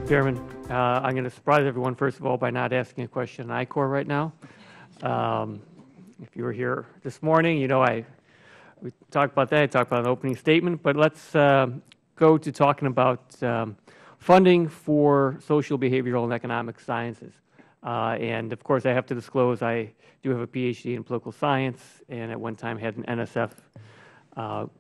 Chairman, I'm going to surprise everyone, first of all, by not asking a question on Cora right now. If you were here this morning, you know we talked about that. I talked about an opening statement, but let's go to talking about funding for social, behavioral, and economic sciences. And of course, I have to disclose I do have a PhD in political science, and at one time had an NSF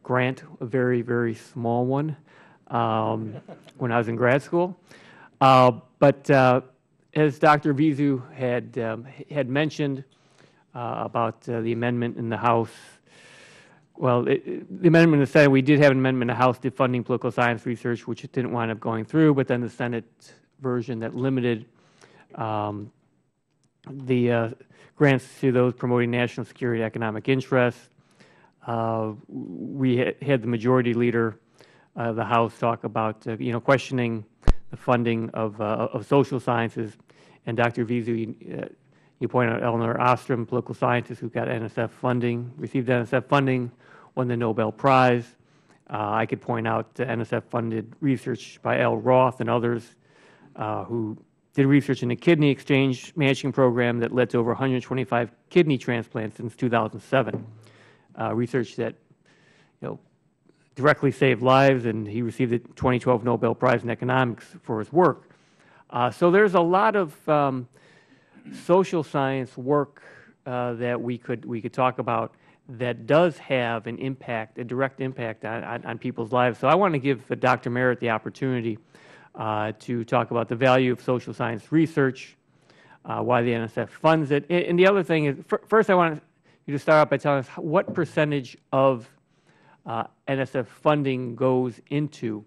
grant, a very, very small one, when I was in grad school. But as Dr. Arvizu had mentioned about the amendment in the House, well, the amendment in the Senate, we did have an amendment in the House defunding political science research, which it didn't wind up going through, but then the Senate version that limited the grants to those promoting national security, economic interests. We had the majority leader of the House talk about questioning the funding of social sciences, and Dr. Arvizu, you pointed out Eleanor Ostrom, political scientist who got NSF funding, received NSF funding, won the Nobel Prize. I could point out NSF-funded research by L. Roth and others who did research in the kidney exchange matching program that led to over 125 kidney transplants since 2007. Research that directly saved lives, and he received the 2012 Nobel Prize in Economics for his work. So there's a lot of social science work that we could talk about that does have an impact, a direct impact on people's lives. So I want to give Dr. Marrett the opportunity to talk about the value of social science research, why the NSF funds it. And the other thing is, first I want you to start out by telling us what percentage of NSF funding goes into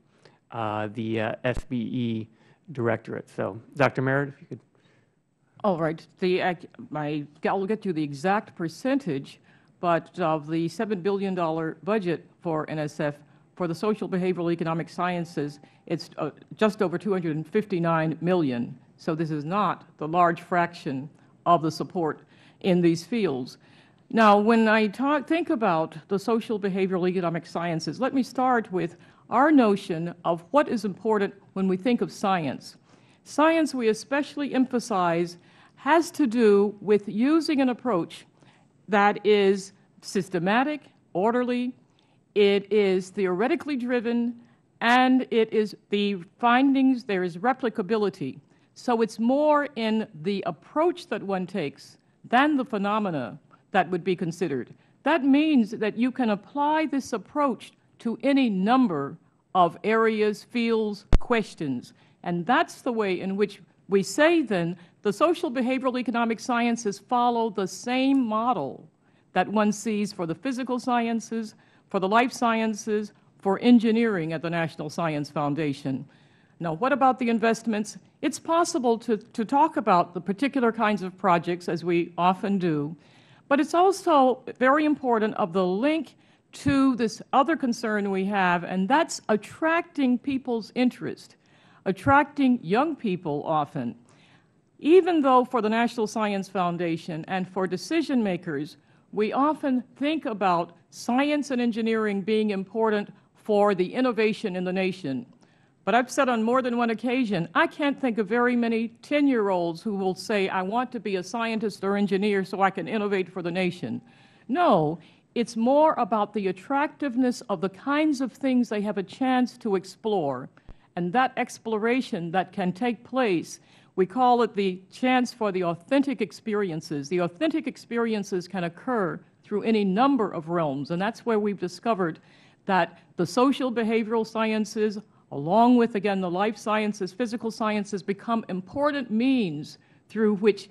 the SBE directorate. So, Dr. Marrett, if you could. All right. I'll get you the exact percentage, but of the $7 billion budget for NSF for the social, behavioral, economic sciences, it's just over $259 million. So this is not the large fraction of the support in these fields. Now, when I think about the social, behavioral, economic sciences, let me start with our notion of what is important when we think of science. Science, we especially emphasize, has to do with using an approach that is systematic, orderly, it is theoretically driven, and it is the findings, there is replicability. So it's more in the approach that one takes than the phenomena that would be considered. That means that you can apply this approach to any number of areas, fields, questions. And that's the way in which we say then the social, behavioral, economic sciences follow the same model that one sees for the physical sciences, for the life sciences, for engineering at the National Science Foundation. Now, what about the investments? It's possible to talk about the particular kinds of projects, as we often do, but it's also very important of the link to this other concern we have, and that's attracting people's interest, attracting young people often. Even though for the National Science Foundation and for decision makers, we often think about science and engineering being important for the innovation in the nation. But I've said on more than one occasion, I can't think of very many 10-year-olds who will say, I want to be a scientist or engineer so I can innovate for the nation. No, it's more about the attractiveness of the kinds of things they have a chance to explore. And that exploration that can take place, we call it the chance for the authentic experiences. The authentic experiences can occur through any number of realms, and that's where we've discovered that the social behavioral sciences, along with, again, the life sciences, physical sciences, become important means through which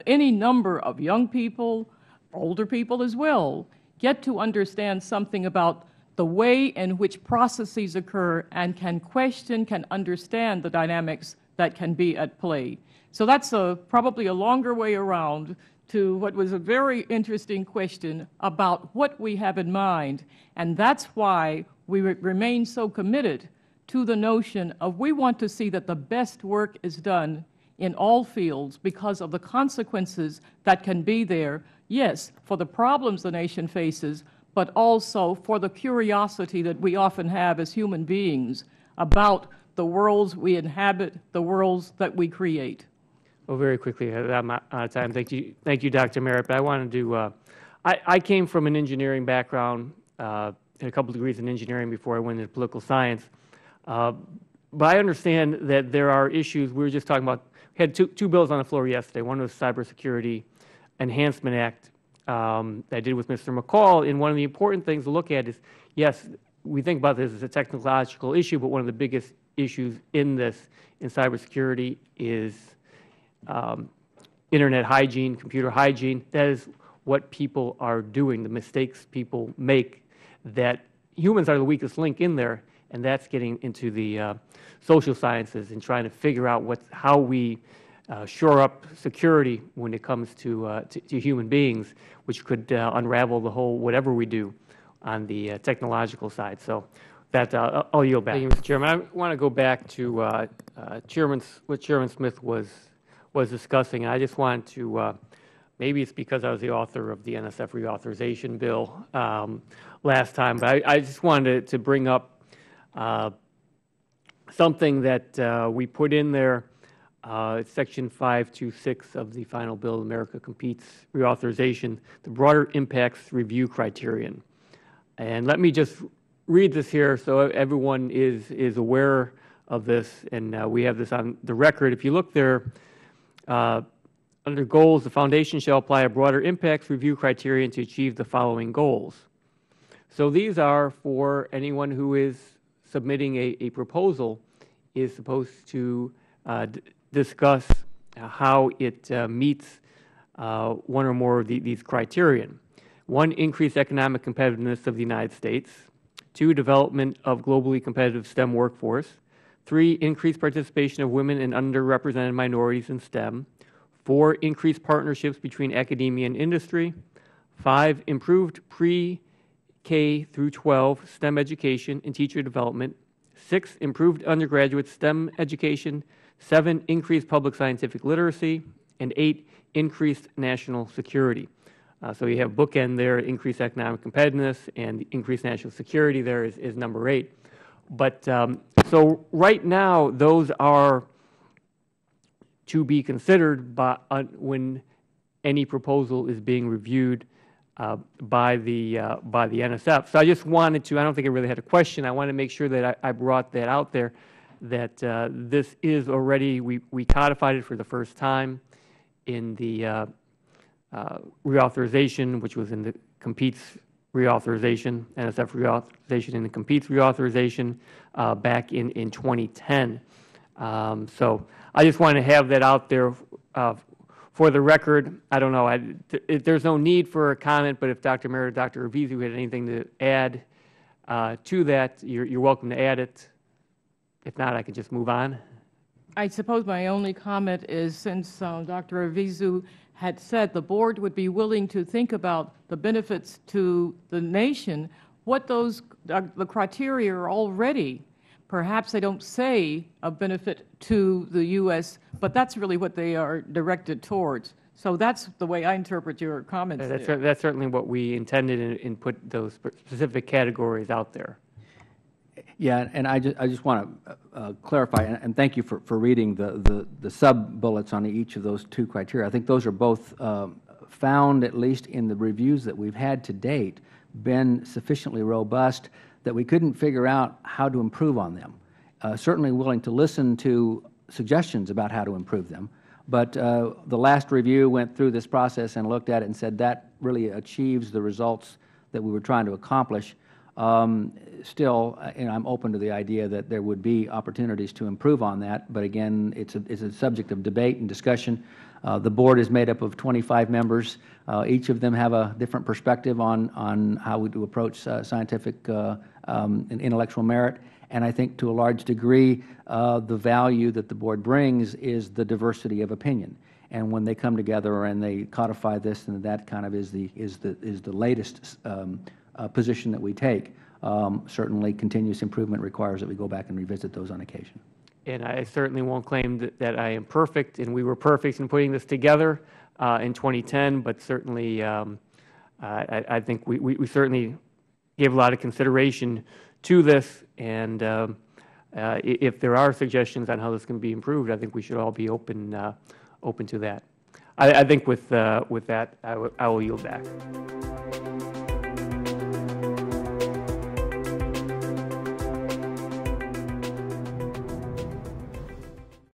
any number of young people, older people as well, get to understand something about the way in which processes occur and can question, can understand the dynamics that can be at play. So that's probably a longer way around to what was a very interesting question about what we have in mind. And that's why we remain so committed to the notion of we want to see that the best work is done in all fields because of the consequences that can be there yes, for the problems the nation faces, but also for the curiosity that we often have as human beings about the worlds we inhabit, the worlds that we create. Well, very quickly, I'm out of time. Thank you, Dr. Marrett. But I wanted to, I came from an engineering background, had a couple degrees in engineering before I went into political science. But I understand that there are issues. We were just talking about, we had two bills on the floor yesterday. One was Cybersecurity Enhancement Act that I did with Mr. McCall. And one of the important things to look at is, yes, we think about this as a technological issue, but one of the biggest issues in cybersecurity is internet hygiene, computer hygiene. That is what people are doing, the mistakes people make, that humans are the weakest link in there, and that's getting into the social sciences and trying to figure out how we shore up security when it comes to human beings, which could unravel the whole whatever we do on the technological side. So that I'll yield back. Thank you, Mr. Chairman. I want to go back to what Chairman Smith was discussing. I just wanted to, maybe it's because I was the author of the NSF reauthorization bill last time, but I just wanted to bring up something that we put in there. It's Section 526 of the final bill of America Competes reauthorization, the broader impacts review criterion. And let me just read this here so everyone is aware of this, and we have this on the record. If you look there, under goals, the foundation shall apply a broader impacts review criterion to achieve the following goals. So these are for anyone who is submitting a proposal is supposed to discuss how it meets one or more of these criterion. 1, increase economic competitiveness of the United States. 2, development of globally competitive STEM workforce. 3, increase participation of women and underrepresented minorities in STEM. 4, increase partnerships between academia and industry. 5, improved pre-K through 12 STEM education and teacher development. 6, improved undergraduate STEM education. 7, increased public scientific literacy. And 8, increased national security. So you have bookend there, increased economic competitiveness, and increased national security there is number 8. But so right now, those are to be considered when any proposal is being reviewed by the NSF. So I just wanted to, I don't think I really had a question. I want to make sure that I brought that out there, that this is already, we codified it for the first time in the reauthorization, which was in the Competes reauthorization, NSF reauthorization, and the Competes reauthorization back in 2010. So I just want to have that out there for the record. I don't know, there's no need for a comment, but if Dr. Marrett or Dr. Arvizu had anything to add to that, you're welcome to add it. If not, I can just move on. I suppose my only comment is, since Dr. Arvizu had said the board would be willing to think about the benefits to the nation, what those the criteria are already. Perhaps they don't say a benefit to the U.S., but that's really what they are directed towards. So that's the way I interpret your comments. That's certainly what we intended and put those specific categories out there. Yeah, and I just want to clarify, and thank you for reading the sub-bullets on each of those 2 criteria. I think those are both found, at least in the reviews that we've had to date, been sufficiently robust that we couldn't figure out how to improve on them. Certainly willing to listen to suggestions about how to improve them, but the last review went through this process and looked at it and said that really achieves the results that we were trying to accomplish. Still, I'm open to the idea that there would be opportunities to improve on that, but again, it's a subject of debate and discussion. The board is made up of 25 members. Each of them have a different perspective on how we do approach scientific and intellectual merit, and I think to a large degree, the value that the board brings is the diversity of opinion. And when they come together and they codify this, and that kind of is the latest position that we take. Certainly, continuous improvement requires that we go back and revisit those on occasion. And I certainly won't claim that I am perfect, and we were perfect in putting this together. in 2010, but certainly I think we certainly gave a lot of consideration to this, and if there are suggestions on how this can be improved, I think we should all be open to that. I think with that, I will yield back.